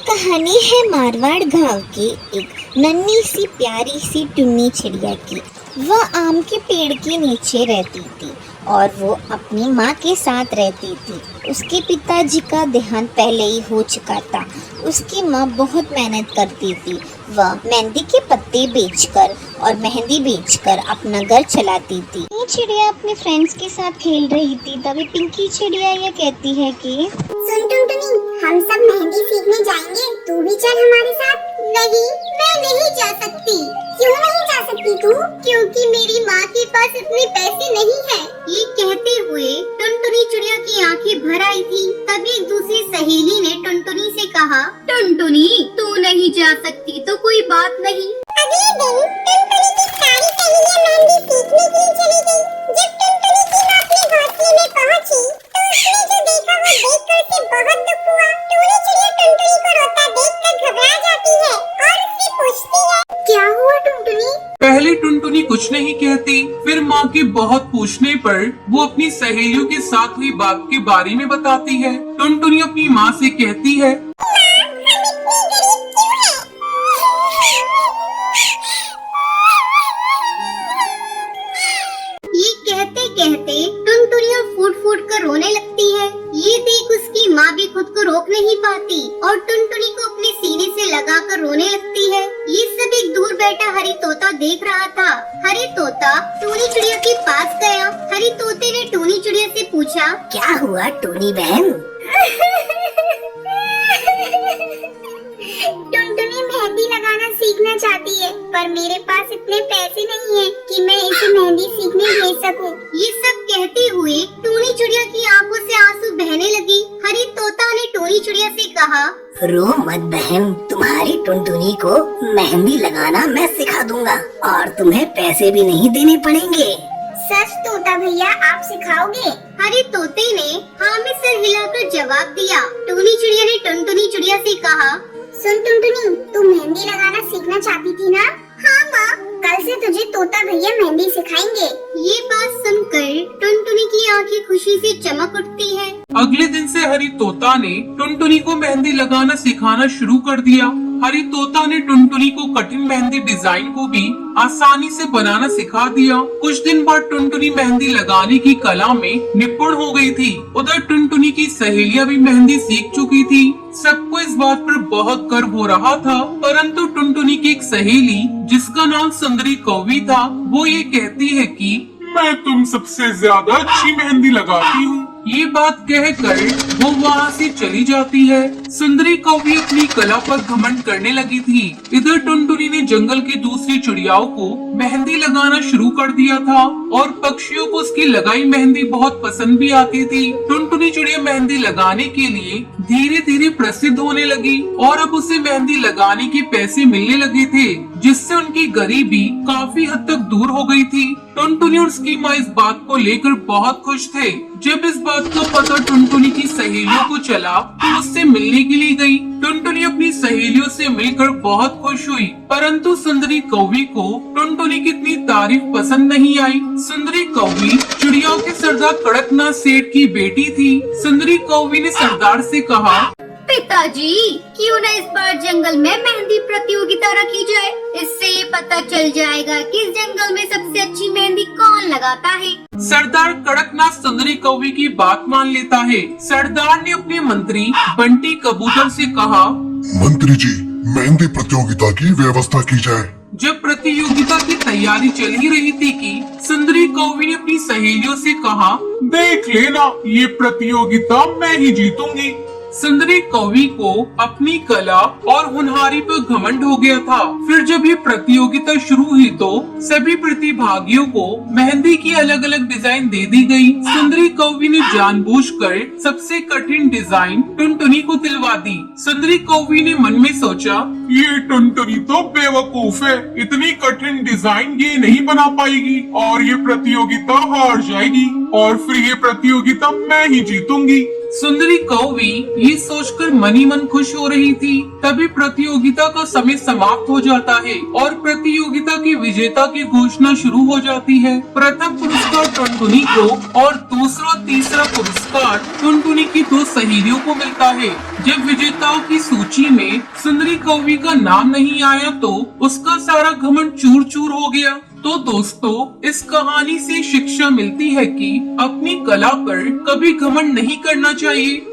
कहानी है मारवाड़ गांव की एक नन्ही सी प्यारी सी टुन्नी चिड़िया की। वह आम के पेड़ के नीचे रहती थी और वो अपनी माँ के साथ रहती थी। उसके पिताजी का देहांत पहले ही हो चुका था। उसकी माँ बहुत मेहनत करती थी। वह मेहंदी के पत्ते बेचकर और मेहंदी बेचकर अपना घर चलाती थी। ये चिड़िया अपने फ्रेंड्स के साथ खेल रही थी तभी पिंकी चिड़िया ये कहती है कि सुन टुनटुनी, हम सब मेहंदी सीखने जाएंगे, तू भी चल हमारे साथ। नहीं, मैं नहीं जा सकती। क्यों नहीं जा सकती तू? क्योंकि मेरी माँ के पास इतने पैसे नहीं है। ये कहते हुए टुनटुनी चिड़िया की आंखें भर आई थी। तभी एक दूसरी सहेली ने टुनटुनी से कहा, टुनटुनी तू नहीं जा सकती तो कोई बात नहीं। अगले दिन टुनटुनी की सारी सहेलियां मेहंदी सीखने के लिए चली गई। जब टुनटुनी की माँ अपने घोंसले में पहुंची तो उसने जो देखा वो देखकर उसे बहुत दुख हुआ। टुनी चिड़िया टुनटुनी को रोता देखकर घबरा जाती है और उससे पूछती है, क्या हुआ टुनटुनी? पहले टुनटुनी कुछ नहीं कहती, फिर माँ के बहुत पूछने पर वो अपनी सहेलियों के साथ हुई बात के बारे में बताती है। टुनटुनी अपनी माँ से कहती है, ये कहते कहते टुनटुनी और फूट फूट कर रोने लगती है। ये देख उसकी माँ भी खुद को रोक नहीं पाती और टुनटुनी को अपने सीने से लगाकर रोने लगती है। ये सब एक दूर बैठा हरी तोता देख रहा था। हरी तोता टूनी चिड़िया के पास गया। हरी तोते ने टूनी चिड़िया से पूछा, क्या हुआ टूनी बहन? टुनटुनी मेहंदी लगाना सीखना चाहती है पर मेरे पास इतने पैसे नहीं है कि मैं इसे मेहंदी सीखने भेज सकूं। ये सब कहते हुए टूनी चिड़िया की आंखों से आंसू बहने लगी। हरी तोता ने टूनी चिड़िया से कहा, रो मत बहन, तुम्हारी टुनटुनी को मेहंदी लगाना मैं सिखा दूंगा और तुम्हें पैसे भी नहीं देने पड़ेंगे। सच तोता भैया, आप सिखाओगे? हरी तोते ने हाँ में सिर हिलाकर जवाब दिया। टूनी चिड़िया ने टुनटुनी चिड़िया से कहा, सुन टुनटुनी, तू मेहंदी लगाना सीखना चाहती थी ना? हाँ माँ, कल से तुझे तोता भैया मेहंदी सिखाएंगे। ये बात सुनकर टुनटुनी की आंखें खुशी से चमक उठती है। अगले दिन से हरी तोता ने टुनटुनी को मेहंदी लगाना सिखाना शुरू कर दिया। हरी तोता ने टुनटुनी को कठिन मेहंदी डिजाइन को भी आसानी से बनाना सिखा दिया। कुछ दिन बाद टुनटुनी मेहंदी लगाने की कला में निपुण हो गई थी। उधर टुनटुनी की सहेलियां भी मेहंदी सीख चुकी थी। सबको इस बात पर बहुत गर्व हो रहा था, परंतु टुनटुनी की एक सहेली जिसका नाम सुंदरी कौवी था, वो ये कहती है कि मैं तुम सबसे ज्यादा अच्छी मेहंदी लगाती हूँ। ये बात कहकर वो वहाँ से चली जाती है। सुंदरी कौवी अपनी कला पर घमंड करने लगी थी। इधर टुनटुनी ने जंगल की दूसरी चिड़ियाओं को मेहंदी लगाना शुरू कर दिया था और पक्षियों को उसकी लगाई मेहंदी बहुत पसंद भी आती थी। टुनटुनी चिड़िया मेहंदी लगाने के लिए धीरे धीरे प्रसिद्ध होने लगी और अब उसे मेहंदी लगाने के पैसे मिलने लगे थे, जिससे उनकी गरीबी काफी हद तक दूर हो गई थी। टुनटुनी और उसकी माँ इस बात को लेकर बहुत खुश थे। जब इस बात का पता टुनटुनी की सहेलियों को चला तो उससे मिलने के लिए गई। टुनटुनी अपनी सहेलियों से मिलकर बहुत खुश हुई, परंतु सुंदरी कौवी को टुनटुनी की इतनी तारीफ पसंद नहीं आई। सुंदरी कौवी चिड़ियाओं के सरदार कड़कनाथ सेठ की बेटी थी। सुंदरी कौवी ने सरदार से कहा, पिताजी क्यों न इस बार जंगल में मेहंदी प्रतियोगिता रखी जाए। इससे ये पता चल जाएगा कि इस जंगल में सबसे अच्छी मेहंदी कौन लगाता है। सरदार कड़कनाथ सुंदरी कौवी की बात मान लेता है। सरदार ने अपने मंत्री बंटी कबूतर से कहा, मंत्री जी, मेहंदी प्रतियोगिता की व्यवस्था की जाए। जब प्रतियोगिता की तैयारी चल ही रही थी कि सुंदरी कौवी ने अपनी सहेलियों से कहा, देख लेना, ये प्रतियोगिता मैं ही जीतूंगी। सुंदरी कौवी को अपनी कला और होनहारी पर घमंड हो गया था। फिर जब ये प्रतियोगिता शुरू हुई तो सभी प्रतिभागियों को मेहंदी की अलग अलग डिजाइन दे दी गई। सुंदरी कौवी ने जानबूझकर सबसे कठिन डिजाइन टुनटुनी को दिलवा दी। सुंदरी कौवी ने मन में सोचा, ये टुनटुनी तो बेवकूफ है, इतनी कठिन डिजाइन ये नहीं बना पाएगी और ये प्रतियोगिता हार जाएगी और फिर ये प्रतियोगिता मैं ही जीतूंगी। सुंदरी कौवी ये सोचकर मनी मन खुश हो रही थी। तभी प्रतियोगिता का समय समाप्त हो जाता है और प्रतियोगिता की विजेता की घोषणा शुरू हो जाती है। प्रथम पुरस्कार टुनटुनी को और दूसरा और तीसरा पुरस्कार टुनटुनी की 2 सहेलियों को मिलता है। जब विजेताओं की सूची में सुंदरी कौवी का नाम नहीं आया तो उसका सारा घमंड चूर चूर हो गया। तो दोस्तों, इस कहानी से शिक्षा मिलती है कि अपनी कला पर कभी घमंड नहीं करना चाहिए।